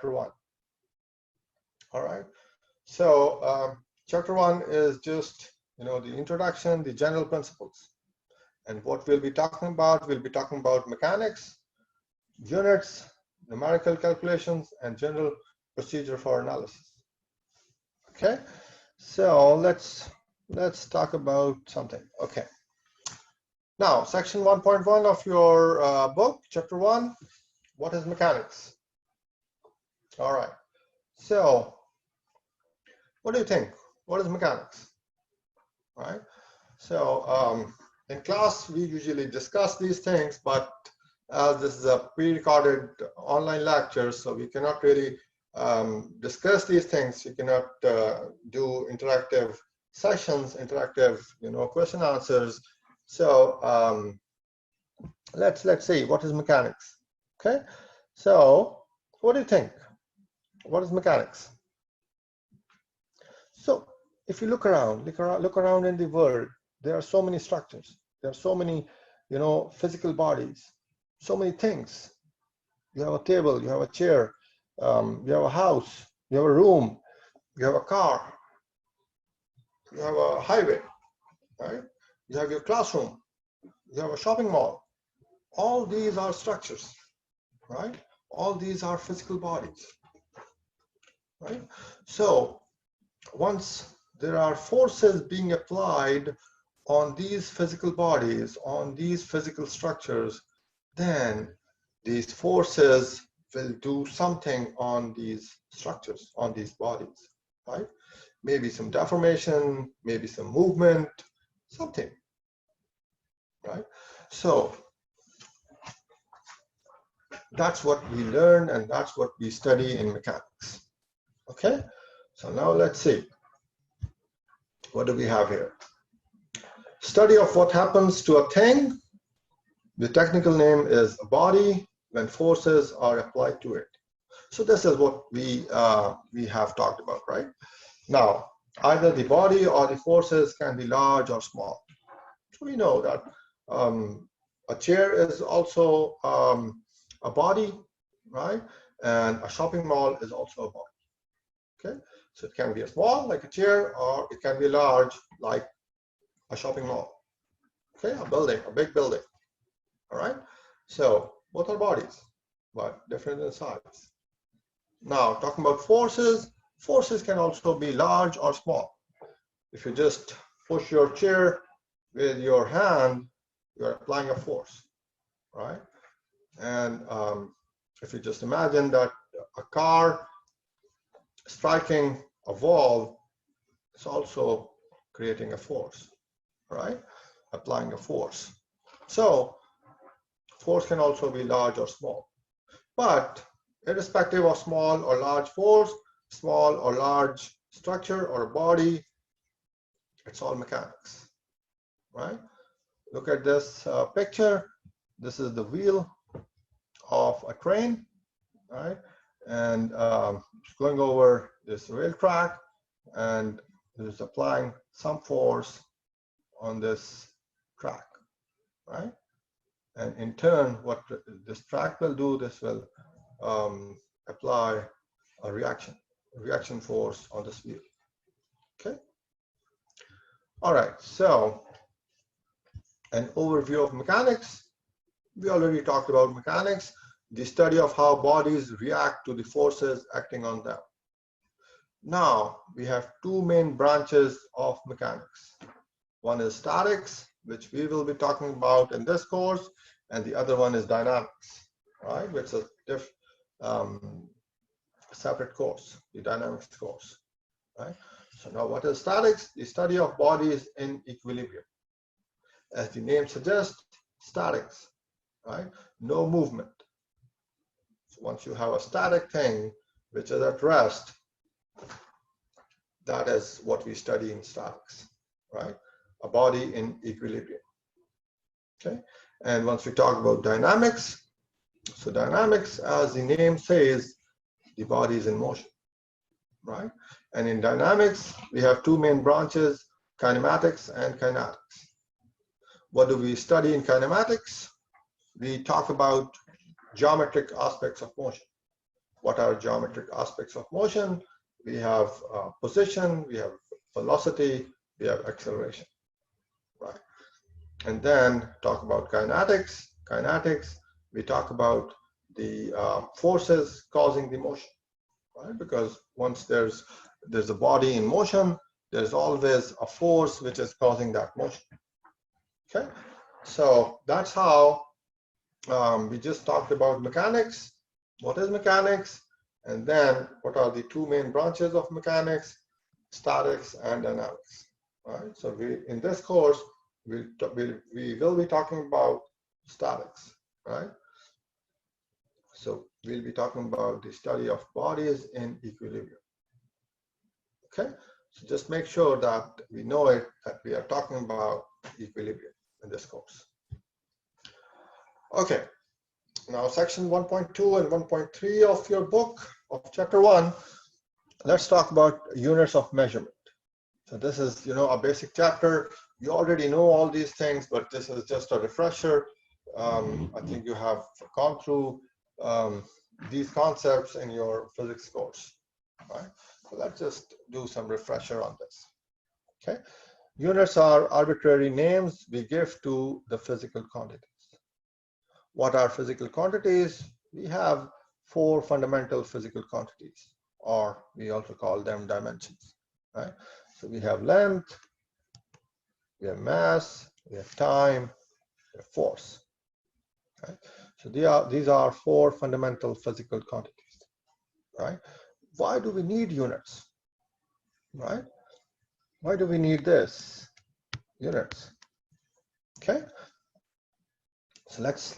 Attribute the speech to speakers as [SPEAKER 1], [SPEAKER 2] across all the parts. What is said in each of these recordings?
[SPEAKER 1] chapter 1. All right. So chapter 1 is just, the introduction, the general principles. And what we'll be talking about mechanics, units, numerical calculations, and general procedure for analysis. Okay. So let's talk about something. Okay. Now, section 1.1 of your book, chapter 1, what is mechanics? All right. So, what do you think? What is mechanics? All right. So, in class, we usually discuss these things, but as this is a pre-recorded online lecture, so we cannot really discuss these things. You cannot do interactive sessions, interactive, question answers. So let's see what is mechanics. Okay. So what do you think? What is mechanics? So if you look around in the world, there are so many structures. There are so many, physical bodies, so many things. You have a table, you have a chair, you have a house, you have a room, you have a car, you have a highway, right? You have your classroom, you have a shopping mall. All these are structures, right? All these are physical bodies, right? So once there are forces being applied on these physical bodies, on these physical structures, then these forces will do something on these structures, on these bodies, right? Maybe some deformation, maybe some movement, something, right? So that's what we learn and that's what we study in mechanics. Okay, so now let's see. What do we have here? Study of what happens to a thing. The technical name is a body when forces are applied to it. So this is what we have talked about, right? Now, either the body or the forces can be large or small. So we know that a chair is also a body, right? And a shopping mall is also a body. Okay, so it can be a small, like a chair, or it can be large, like a shopping mall. Okay, a building, a big building. All right, so both are bodies, but different in size. Now, talking about forces, forces can also be large or small. If you just push your chair with your hand, you're applying a force, right? And if you just imagine that a car striking a wall is also creating a force, right? Applying a force. So force can also be large or small. But irrespective of small or large force, small or large structure or body, it's all mechanics, right? Look at this picture. This is the wheel of a train, right? And it's going over this rail track, and it is applying some force on this track, right? And in turn, what this track will do, this will apply a reaction force on this wheel. Okay. All right. So, an overview of mechanics. We already talked about mechanics, the study of how bodies react to the forces acting on them. Now, we have two main branches of mechanics. One is statics, which we will be talking about in this course, and the other one is dynamics, right? Which is a separate course, the dynamics course, right? So now what is statics? The study of bodies in equilibrium. As the name suggests, statics, right? No movement. So once you have a static thing which is at rest, that is what we study in statics, right? A body in equilibrium. Okay. And once we talk about dynamics, so dynamics, as the name says, the body is in motion, right? And in dynamics, we have two main branches, kinematics and kinetics. What do we study in kinematics? We talk about geometric aspects of motion, what are geometric aspects of motion. We have position, we have velocity, we have acceleration, right? And then talk about kinetics. Kinetics, we talk about the forces causing the motion, right? Because once there's a body in motion, there's always a force which is causing that motion. Okay, so that's how we just talked about mechanics. What is mechanics? And then what are the two main branches of mechanics? Statics and dynamics. Right. So in this course we will be talking about statics. Right. So we'll be talking about the study of bodies in equilibrium. Okay. So just make sure that we know it, that we are talking about equilibrium in this course. Okay. Now section 1.2 and 1.3 of your book of chapter 1, let's talk about units of measurement. So this is, a basic chapter. You already know all these things, but this is just a refresher. I think you have gone through these concepts in your physics course, right? So let's just do some refresher on this. Okay. Units are arbitrary names we give to the physical quantities. What are physical quantities? We have 4 fundamental physical quantities, or we also call them dimensions, right? So we have length, we have mass, we have time, we have force, right? So these are 4 fundamental physical quantities, right? Why do we need units, right? Why do we need this? Units, okay? So let's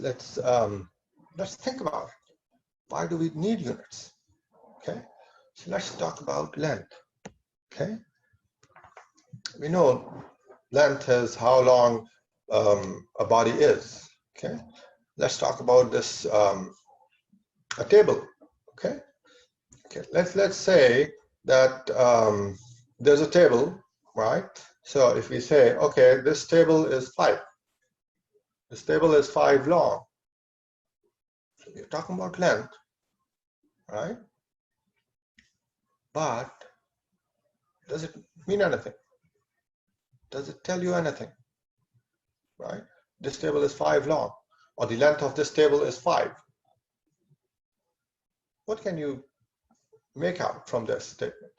[SPEAKER 1] think about it. Why do we need units? Okay, so let's talk about length. Okay, we know length is how long a body is. Okay, let's talk about this a table. Okay, let's say that there's a table, right? So if we say, okay, this table is 5. This table is 5 long. So we're talking about length, right? But does it mean anything? Does it tell you anything? Right? This table is 5 long, or the length of this table is 5. What can you make out from this statement?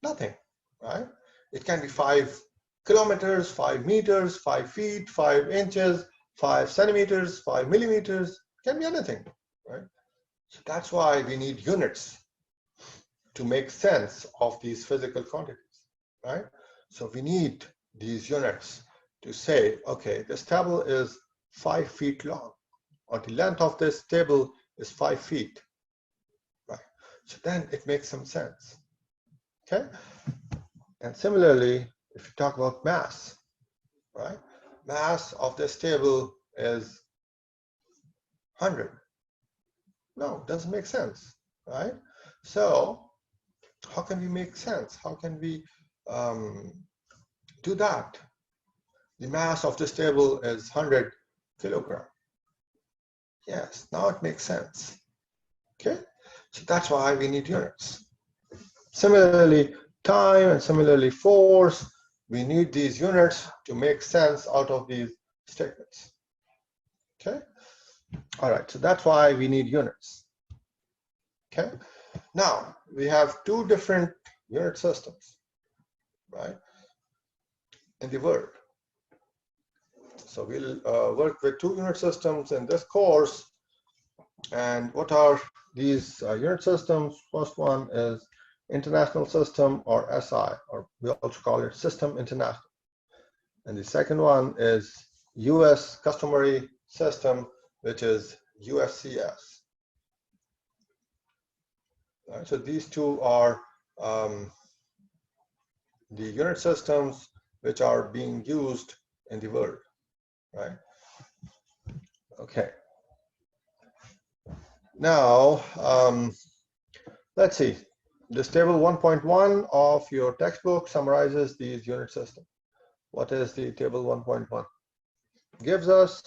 [SPEAKER 1] Nothing, right? It can be 5 kilometers, 5 meters, 5 feet, 5 inches, 5 centimeters, 5 millimeters. It can be anything, right? So that's why we need units to make sense of these physical quantities, right? So we need these units to say, okay, this table is 5 feet long, or the length of this table is 5 feet, right? So then it makes some sense, okay? And similarly, if you talk about mass, right? Mass of this table is 100. No, it doesn't make sense, right? So how can we make sense? How can we do that? The mass of this table is 100 kilogram. Yes, now it makes sense. Okay, so that's why we need units. Similarly, time and similarly force, we need these units to make sense out of these statements. Okay, all right, so that's why we need units. Okay, now we have 2 different unit systems, right, in the world. So we'll work with 2 unit systems in this course. And what are these unit systems? First one is International System, or SI, or we also call it System International. And the second one is US Customary System, which is USCS. Right, so these 2 are the unit systems which are being used in the world, right? Okay. Now, let's see. This table 1.1 of your textbook summarizes these unit systems. What is the table 1.1? Gives us,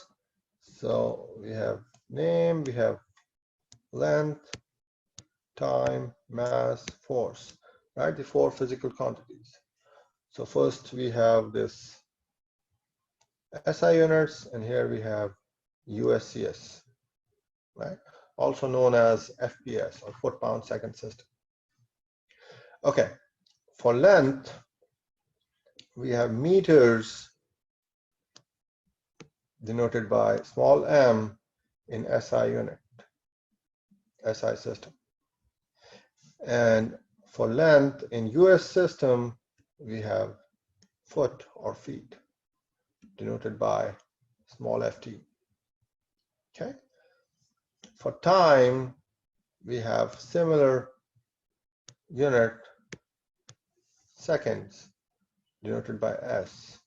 [SPEAKER 1] so we have name, we have length, time, mass, force, right? The four physical quantities. So first we have this SI units, and here we have USCS, right? Also known as FPS, or foot-pound-second system. Okay, for length, we have meters denoted by small m in SI unit, SI system. And for length in US system, we have foot or feet denoted by small ft. Okay. For time, we have similar unit, seconds, denoted by s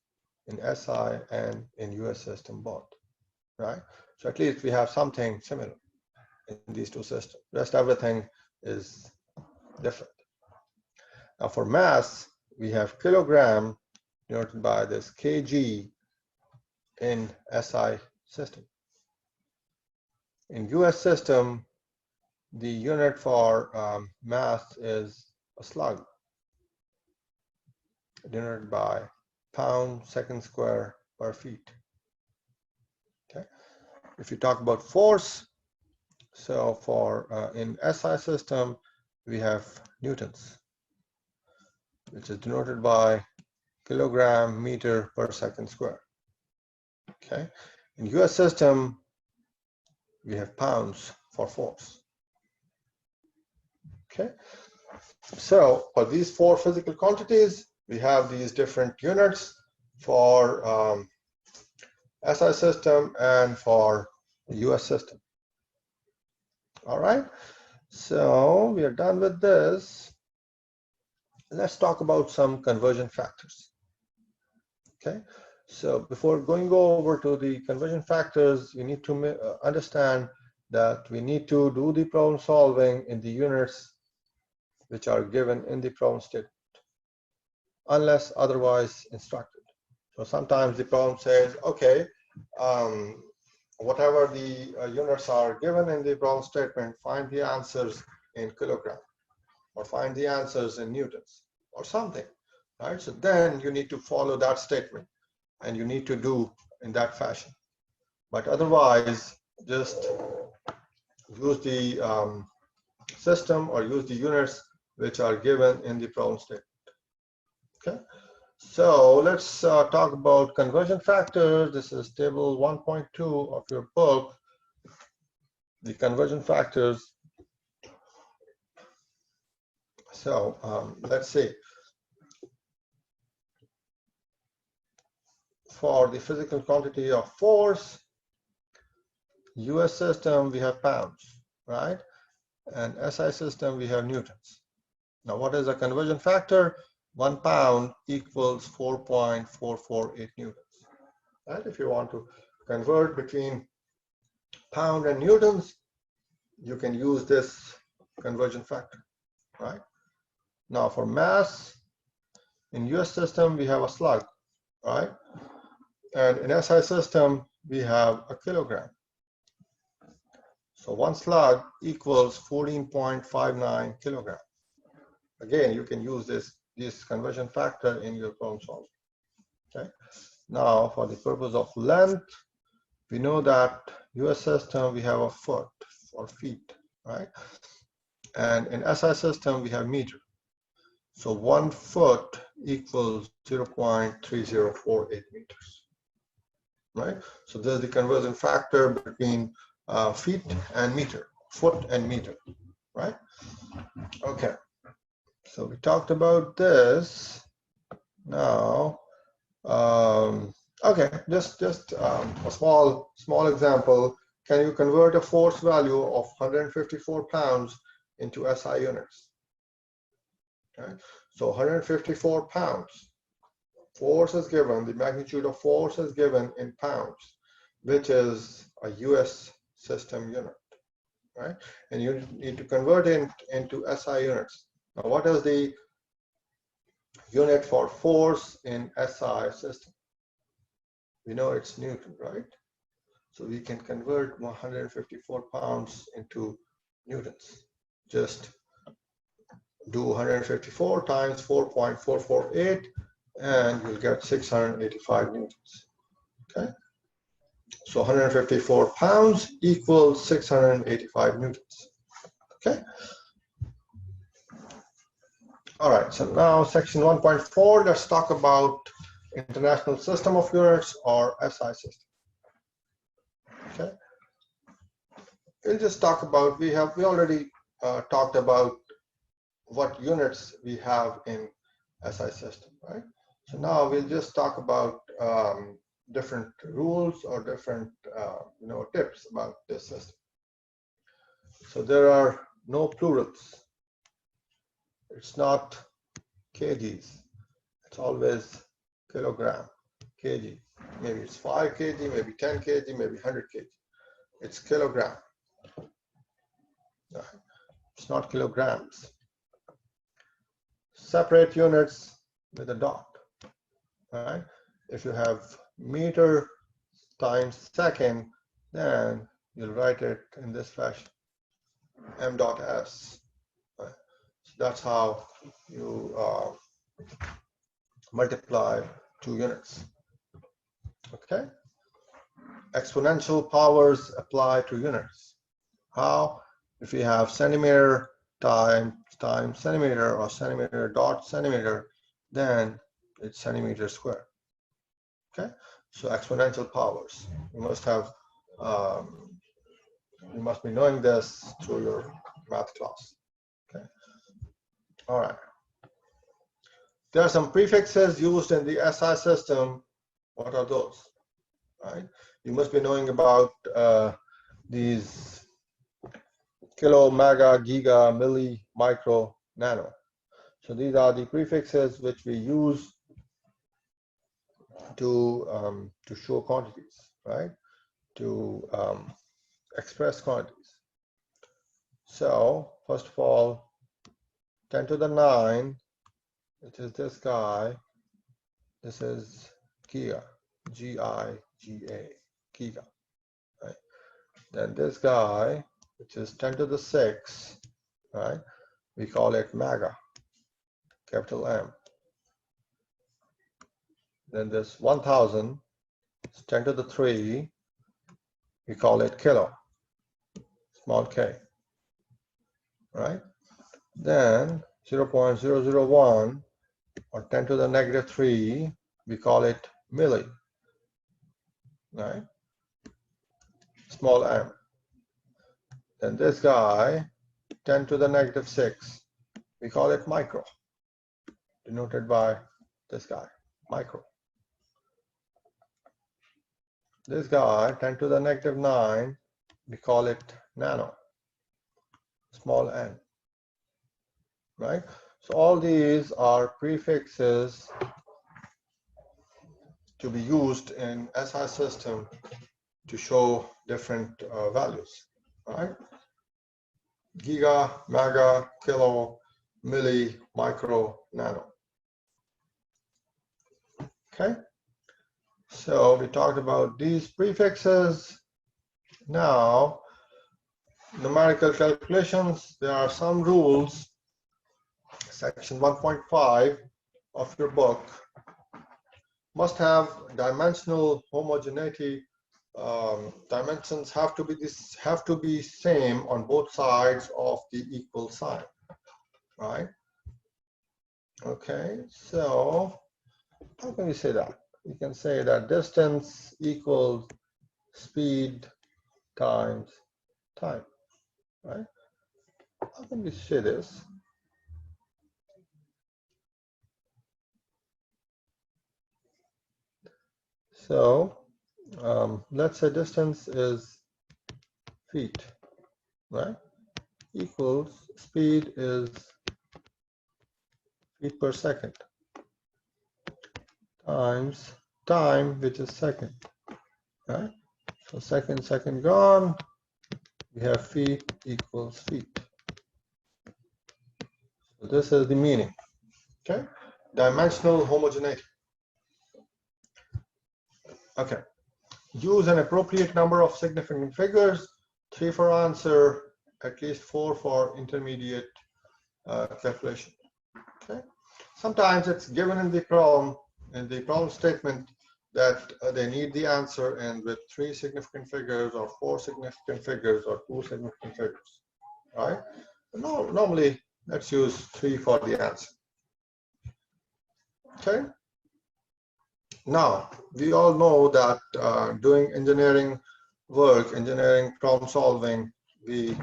[SPEAKER 1] in SI and in US system both, right? So at least we have something similar in these two systems. Rest everything is different. Now for mass, we have kilogram denoted by this kg in SI system. In US system, the unit for mass is a slug, denoted by pound second square per feet. Okay. If you talk about force, so for in SI system, we have newtons, which is denoted by kilogram meter per second square. Okay. In US system, we have pounds for force. Okay. So for these four physical quantities, we have these different units for SI system and for the US system. All right. So we are done with this. Let's talk about some conversion factors. Okay. So before going over to the conversion factors, you need to understand that we need to do the problem solving in the units which are given in the problem statement, unless otherwise instructed. So sometimes the problem says, okay, whatever the units are given in the problem statement, find the answers in kilogram, or find the answers in newtons, or something, right? So then you need to follow that statement, and you need to do in that fashion. But otherwise, just use the system or use the units which are given in the problem statement. Okay. So let's talk about conversion factors. This is table 1.2 of your book. The conversion factors. So let's see. For the physical quantity of force, US system, we have pounds, right? And SI system, we have newtons. Now, what is a conversion factor? 1 pound equals 4.448 newtons. Right? If you want to convert between pound and newtons, you can use this conversion factor, right? Now, for mass, in US system, we have a slug, right? And in SI system, we have a kilogram. So 1 slug equals 14.59 kilogram. Again, you can use this conversion factor in your problem solving. Okay. Now, for the purpose of length, we know that US system we have a foot or feet, right? And in SI system we have meter. So 1 foot equals 0.3048 meters, right? So there's the conversion factor between feet and meter, foot and meter, right? Okay. So we talked about this. Now, okay, just a small example. Can you convert a force value of 154 pounds into SI units? Okay, so 154 pounds. Force is given. The magnitude of force is given in pounds, which is a US system unit, right? And you need to convert it into SI units. Now, what is the unit for force in SI system? We know it's Newton, right? So we can convert 154 pounds into newtons. Just do 154 times 4.448 and you'll get 685 newtons. Okay, so 154 pounds equals 685 newtons. Okay. All right, so now section 1.4, let's talk about International System of Units, or SI system. Okay, we'll just talk about, we already talked about what units we have in SI system, right? So now we'll just talk about different rules or different tips about this system. So there are no plurals. It's not kgs. It's always kilogram, kg. Maybe it's 5 kg, maybe 10 kg, maybe 100 kg. It's kilogram. It's not kilograms. Separate units with a dot. Right? If you have meter times second, then you'll write it in this fashion, m dot s. Right? So that's how you multiply 2 units. Okay. Exponential powers apply to units. How? If you have centimeter times centimeter or centimeter dot centimeter, then it's centimeter square. Okay. So exponential powers. You must have. You must be knowing this through your math class. Okay. All right. There are some prefixes used in the SI system. What are those? Right. You must be knowing about these kilo, mega, giga, milli, micro, nano. So these are the prefixes which we use to show quantities, right? To express quantities. So first of all, 10 to the 9, which is this guy. This is giga, G-I-G-A, giga. Right? Then this guy, which is 10 to the 6, right? We call it mega, capital M. Then this 1000 is 10 to the 3, we call it kilo, small k, right? Then 0.001 or 10 to the negative 3, we call it milli, right? Small m. Then this guy, 10 to the negative 6, we call it micro, denoted by this guy, micro. This guy, 10 to the negative 9, we call it nano, small n, right? So all these are prefixes to be used in SI system to show different values, right? Giga, mega, kilo, milli, micro, nano. Okay. So we talked about these prefixes. Now, numerical calculations, there are some rules. Section 1.5 of your book must have dimensional homogeneity. Dimensions have to be same on both sides of the equal sign, right? Okay, so how can we say that? We can say that distance equals speed times time, right? How can we say this? So let's say distance is feet, right? Equals speed is feet per second times time, which is second, right? So second gone, we have feet equals feet. So this is the meaning, okay? Dimensional homogeneity. Okay. Use an appropriate number of significant figures, 3 for answer, at least 4 for intermediate, calculation. Okay. Sometimes it's given in the problem statement that they need the answer and with 3 significant figures or 4 significant figures or 2 significant figures, right? No, normally let's use 3 for the answer. Okay. Now we all know that doing engineering work, engineering problem solving, we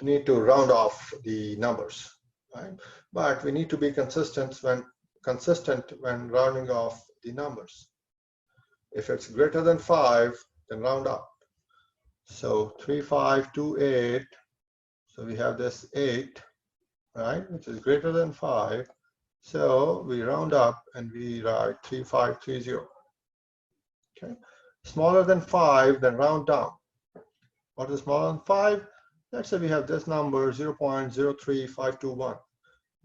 [SPEAKER 1] need to round off the numbers, right? But we need to be consistent when rounding off the numbers. If it's greater than 5, then round up. So 3528. So we have this 8, right, which is greater than 5. So we round up and we write 3530. Okay. Smaller than 5, then round down. What is smaller than 5? Let's say we have this number 0.03521.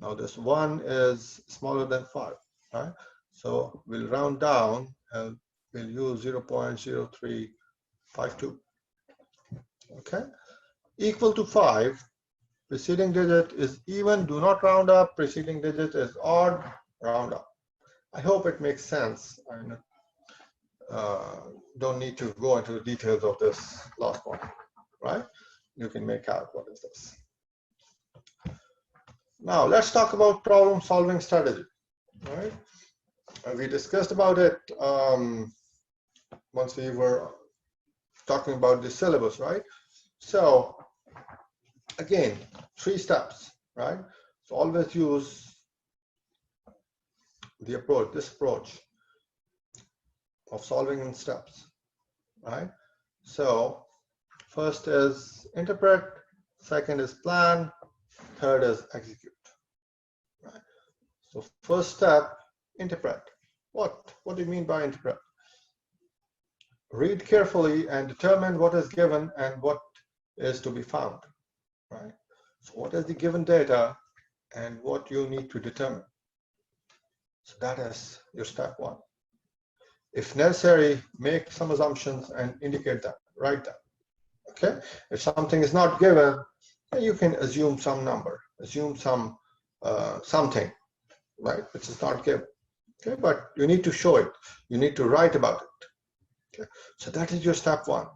[SPEAKER 1] Now this 1 is smaller than 5, right? So we'll round down and we'll use 0.0352. Okay. Equal to 5. Preceding digit is even, do not round up. Preceding digit is odd, round up. I hope it makes sense. I don't need to go into the details of this last one, right? You can make out what is this. Now let's talk about problem solving strategy, right? We discussed about it once we were talking about the syllabus, right? So again, 3 steps, right? So always use the approach, this approach of solving in steps, right? So first is interpret, second is plan, third is execute, right? So first step, interpret. What do you mean by interpret? Read carefully and determine what is given and what is to be found, right? So what is the given data and what you need to determine? So that is your step 1. If necessary, make some assumptions and indicate that, write that. Okay. If something is not given, then you can assume some number, assume some something, right, which is not given. Okay, but you need to show it. You need to write about it. Okay. So that is your step 1.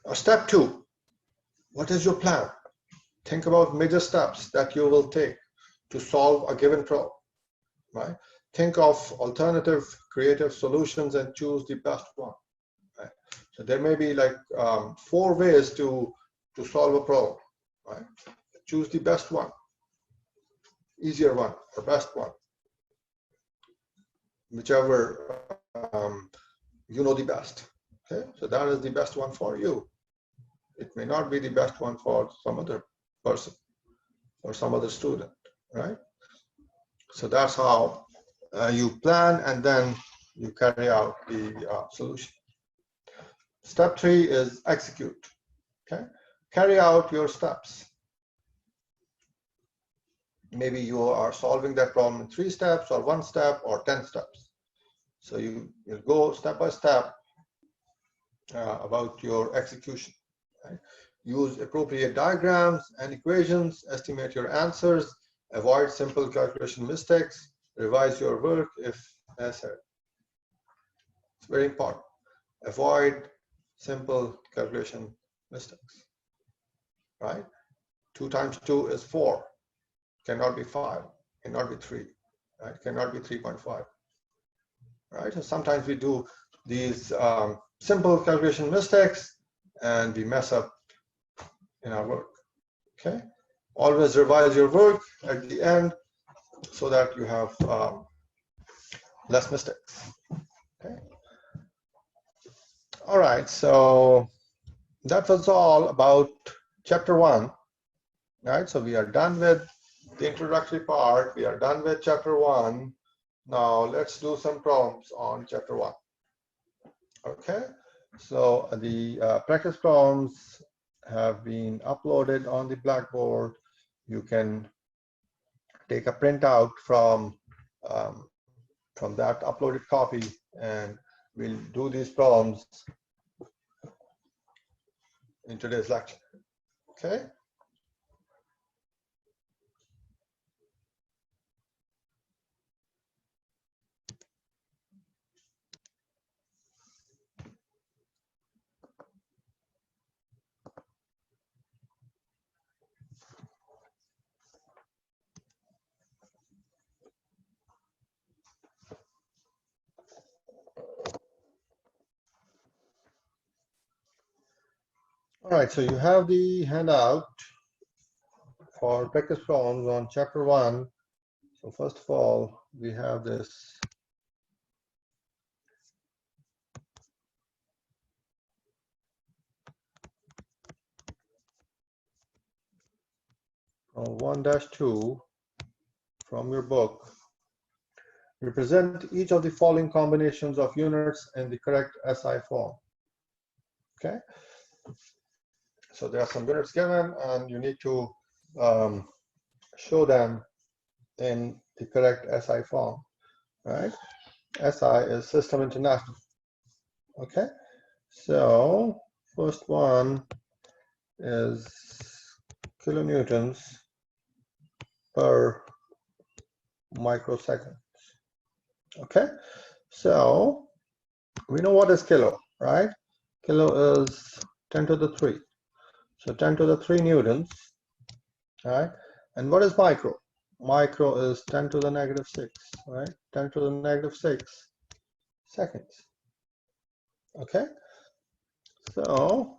[SPEAKER 1] Now step 2, what is your plan? Think about major steps that you will take to solve a given problem, right? Think of alternative creative solutions and choose the best one, right? So there may be like 4 ways to solve a problem, right? Choose the best one, easier one, or best one, whichever you know the best. Okay, so that is the best one for you. It may not be the best one for some other person or some other student, right? So that's how you plan and then you carry out the solution. Step 3 is execute. Okay, carry out your steps. Maybe you are solving that problem in 3 steps or 1 step or 10 steps. So you'll go step by step about your execution. Right? Use appropriate diagrams and equations, estimate your answers, avoid simple calculation mistakes, revise your work if necessary. It's very important. Avoid simple calculation mistakes, right? 2 times 2 is 4, cannot be 5, cannot be 3, right? Cannot be 3.5, right? So sometimes we do these simple calculation mistakes and we mess up in our work, okay? Always revise your work at the end so that you have less mistakes, okay? All right, so that was all about chapter 1, right? So we are done with the introductory part. We are done with chapter 1. Now let's do some problems on chapter 1. Okay, so the practice problems have been uploaded on the Blackboard. You can take a printout from that uploaded copy, and we'll do these problems in today's lecture. Okay. All right, so you have the handout for practice problems on chapter 1. So first of all, we have this from 1-2 from your book. Represent each of the following combinations of units in the correct SI form. Okay, so there are some units given and you need to show them in the correct SI form, right? SI is System International. Okay, so first one is kilonewtons per microsecond. Okay, so we know what is kilo, right? Kilo is 10 to the 3. So 10 to the 3 newtons, right? And what is micro? Micro is 10 to the negative 6, right? 10 to the negative 6 seconds. Okay, so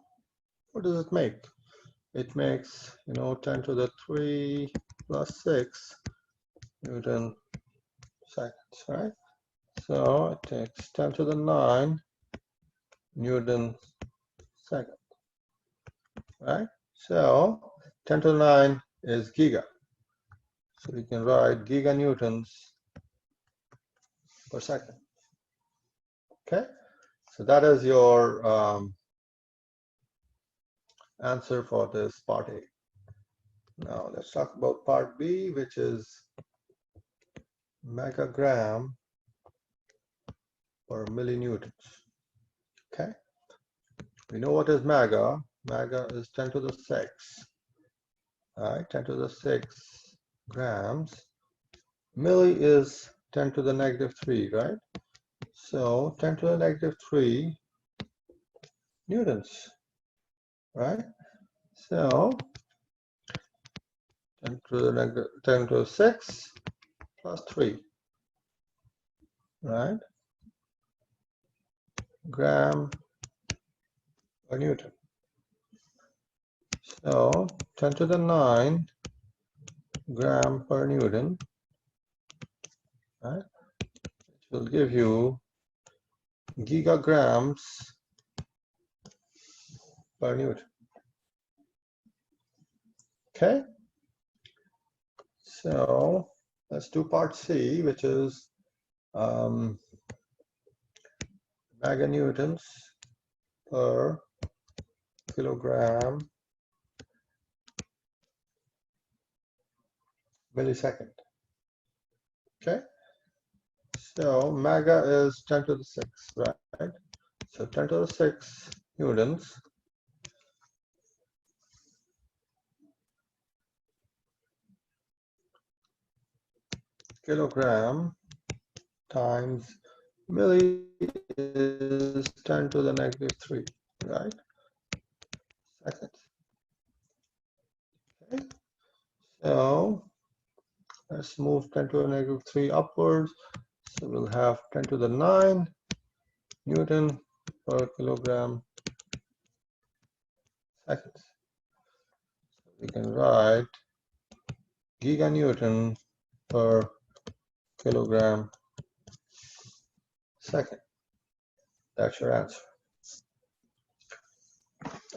[SPEAKER 1] what does it make? It makes, 10 to the 3 plus 6 Newton seconds, right? So it takes 10 to the 9 Newton second, right? So 10 to the 9 is giga. So we can write giganewtons per second. Okay, so that is your answer for this part A. Now let's talk about part B, which is megagram per millinewtons. Okay, we know what is mega. Mega is 10 to the 6. All right, 10 to the 6 grams. Milli is 10 to the negative 3, right? So 10 to the negative 3 newtons, right? So 10 to the 6 plus 3, right? Gram per newton. So 10 to the 9 gram per newton, right? It will give you gigagrams per newton. Okay, so let's do part C, which is meganewtons per kilogram millisecond. Okay, so mega is 10 to the 6, right? So 10 to the 6 newtons kilogram times milli is 10 to the negative 3, right? Seconds. Okay, so let's move 10 to the negative 3 upwards. So we'll have 10 to the 9 Newton per kilogram seconds. So we can write giganewton per kilogram second. That's your answer.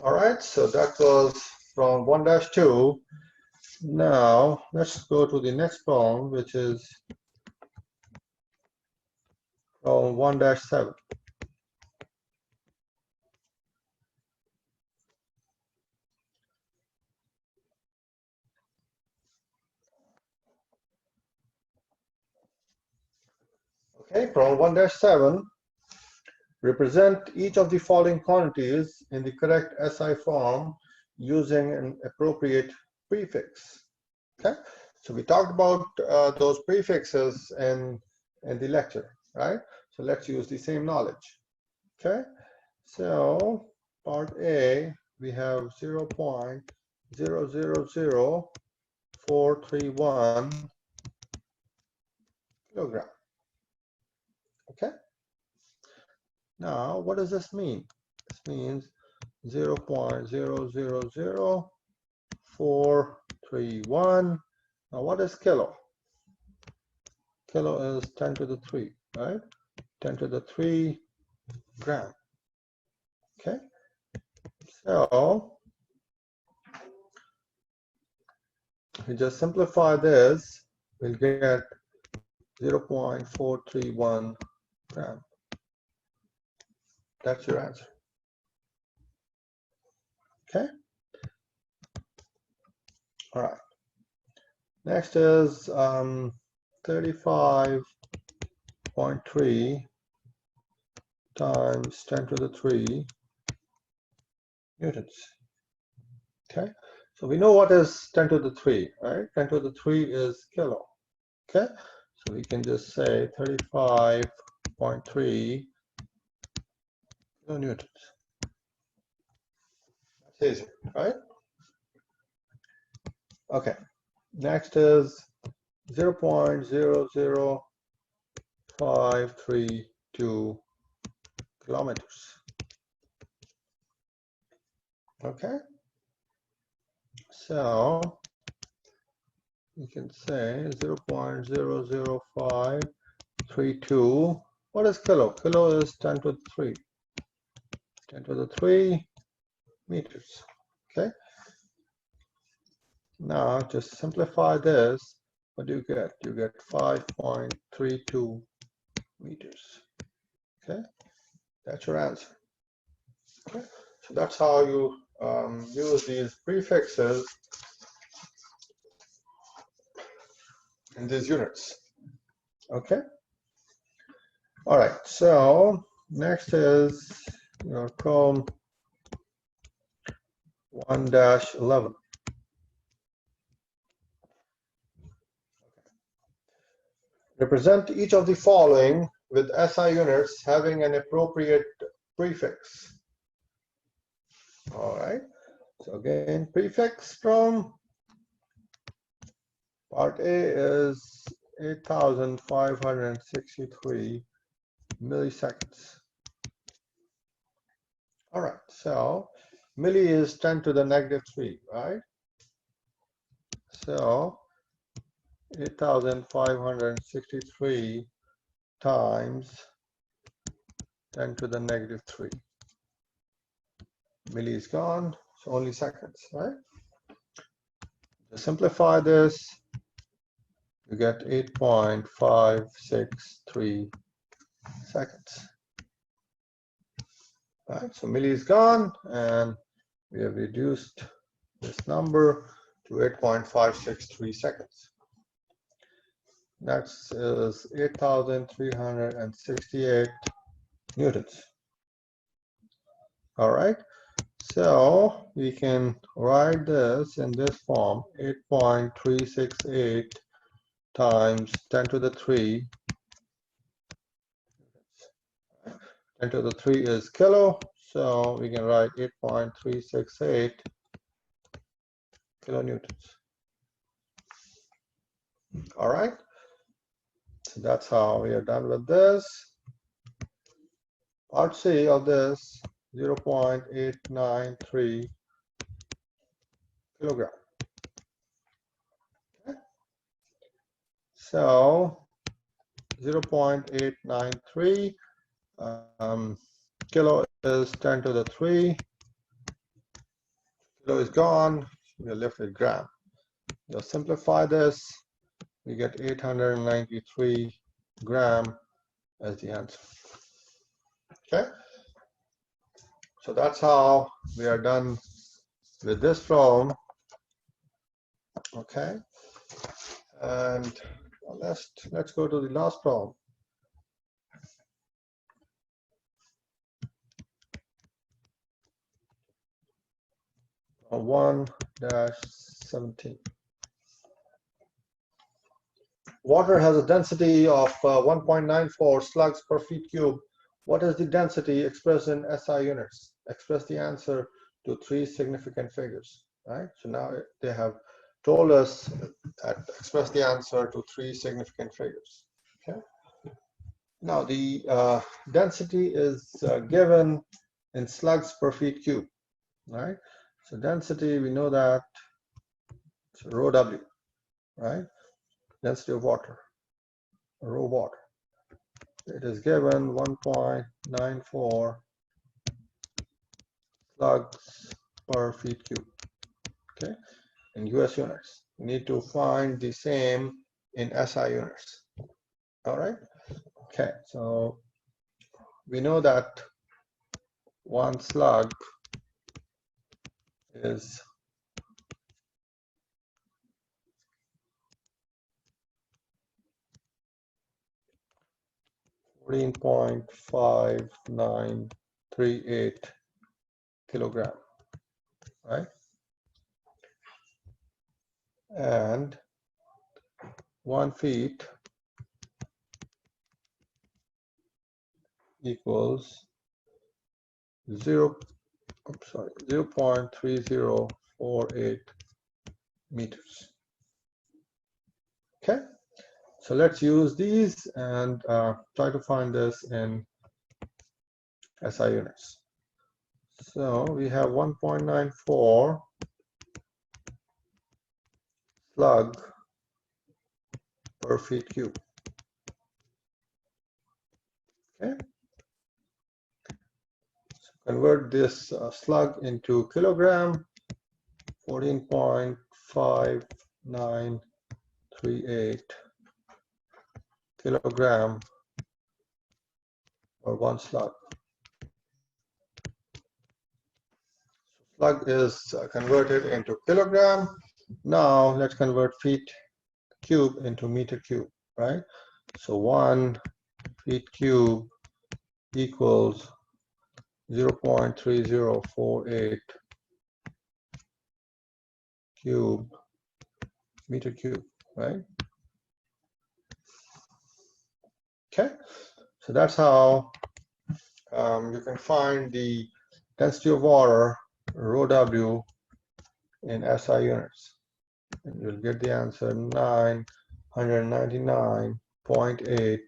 [SPEAKER 1] All right, so that was from 1-2. Now let's go to the next problem, which is from 1-7. Okay, problem 1-7. Represent each of the following quantities in the correct SI form using an appropriate prefix. Okay, so we talked about those prefixes in the lecture, right? So let's use the same knowledge. Okay, so part A, we have 0.000431 kilogram. Okay, now what does this mean? This means 0.000431. Now what is kilo? Kilo is 10 to the 3, right? 10 to the 3 gram. Okay, so we just simplify this, we'll get 0.431 gram. That's your answer. Okay. All right. Next is 35.3 times 10 to the 3 newtons. Okay. So we know what is 10 to the 3, right? 10 to the 3 is kilo. Okay. So we can just say 35.3 kilonewtons. That's easy, right? Okay. Next is 0.00532 kilometers. Okay. So you can say 0.00532. What is kilo? Kilo is 10 to the 3. 10 to the 3 meters. Okay. Now just simplify this. What do you get? You get 5.32 meters. Okay. That's your answer. Okay. So that's how you use these prefixes in these units. Okay. All right. So next is your problem 1-11. Represent each of the following with SI units having an appropriate prefix. All right. So again, prefix from part A is 8,563 milliseconds. All right. So milli is 10 to the negative 3, right? So 8,563 times 10 to the negative 3. Milli is gone, so only seconds, right? To simplify this, you get 8.563 seconds. Right, so milli is gone, and we have reduced this number to 8.563 seconds. Next is 8,368 newtons. All right, so we can write this in this form: 8.368 times 10 to the 3. 10 to the 3 is kilo, so we can write 8.368 kilonewtons. All right, so that's how we are done with this. Part C of this, 0.893 kilogram. Okay. So 0.893 kilo is 10 to the 3. Kilo is gone. We are left with gram. Just simplify this. We get 893 gram as the answer. Okay. So that's how we are done with this problem. Okay. And let's go to the last problem. 1-17. Water has a density of 1.94 slugs per feet cube. What is the density expressed in SI units? Express the answer to 3 significant figures. Right. So now they have told us that express the answer to 3 significant figures. Okay. Now the density is given in slugs per feet cube. right? So density, we know that it's rho W, right? Density of water, rho water. It is given 1.94 slugs per feet cube, okay, in US units. We need to find the same in SI units. All right, okay, so we know that one slug is 14.5938 kilogram, right? And 1 feet equals 0.3048 meters. Okay, so let's use these and try to find this in SI units. So we have 1.94 slug per feet cube. Okay, so convert this slug into kilogram. 14.5938 kilogram or one slug. Slug is converted into kilogram. Now let's convert feet cube into meter cube, right? So 1 feet cube equals 0.3048 cube meter cube, right? Okay, so that's how you can find the density of water, rho W, in SI units. And you'll get the answer 999.8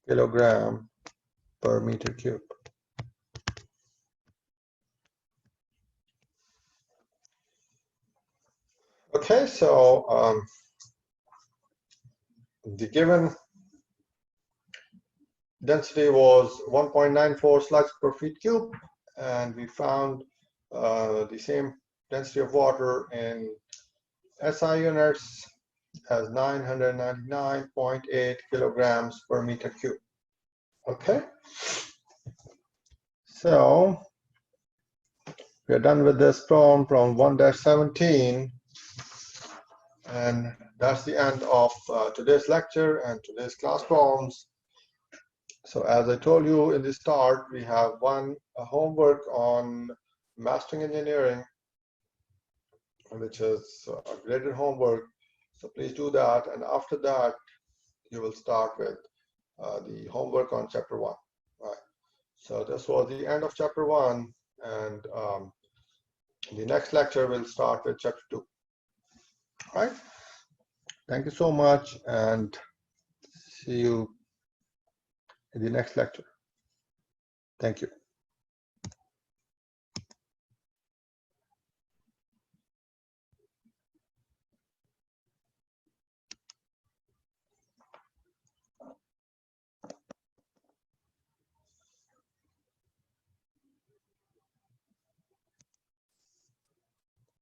[SPEAKER 1] kilogram per meter cube. Okay, so the given density was 1.94 slugs per feet cube, and we found the same density of water in SI units as 999.8 kilograms per meter cube. Okay, so we are done with this problem 1-17, and that's the end of today's lecture and today's class problems. So as I told you in the start, we have homework on mastering engineering, which is graded homework. So please do that, and after that, you will start with the homework on chapter 1. Right. So this was the end of chapter 1, and the next lecture will start with chapter 2. All right. Thank you so much, and see you in the next lecture. Thank you.